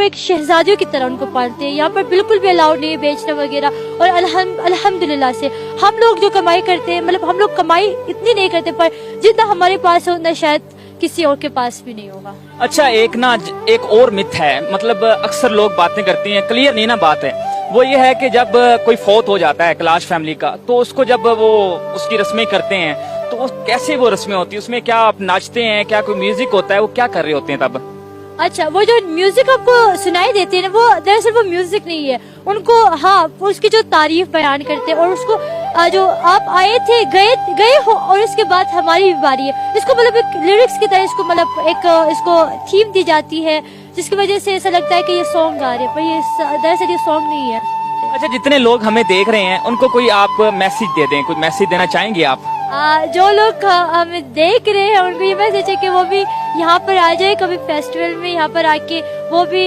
एक शहजादियों की तरह उनको पालते हैं। यहाँ पर बिल्कुल भी अलाउड नहीं है बेचना वगैरह। और अल्हम्दुलिल्लाह से हम लोग जो कमाई करते हैं, मतलब हम लोग कमाई इतनी नहीं करते, पर जितना हमारे पास है उतना शायद किसी और के पास भी नहीं होगा। अच्छा, एक और मिथ है, मतलब अक्सर लोग बातें करती हैं, क्लियर नहीं ना बात है, वो ये है कि जब कोई फौत हो जाता है क्लास फैमिली का, तो उसको जब वो उसकी रस्में करते हैं, तो कैसे वो रस्में होती है, उसमें क्या आप नाचते हैं, क्या कोई म्यूजिक होता है, वो क्या कर रहे होते हैं तब? अच्छा, वो जो म्यूजिक आपको सुनाई देती है ना, वो दरअसल वो म्यूजिक नहीं है उनको, हाँ उसकी जो तारीफ बयान करते हैं, और उसको जो आप आए थे गए हो और इसके बाद हमारी बारी है, इसको मतलब एक लिरिक्स की तरह इसको मतलब एक इसको थीम दी जाती है, जिसकी वजह से ऐसा लगता है कि ये सॉन्ग गा रहे हैं, पर ये दरअसल ये सॉन्ग नहीं है। अच्छा, जितने लोग हमें देख रहे हैं उनको कोई आप मैसेज दे दें, कोई मैसेज देना चाहेंगे आप? जो लोग हमें देख रहे हैं उनको ये मैसेज है कि वो भी यहाँ पर आ जाए कभी फेस्टिवल में, यहाँ पर आके वो भी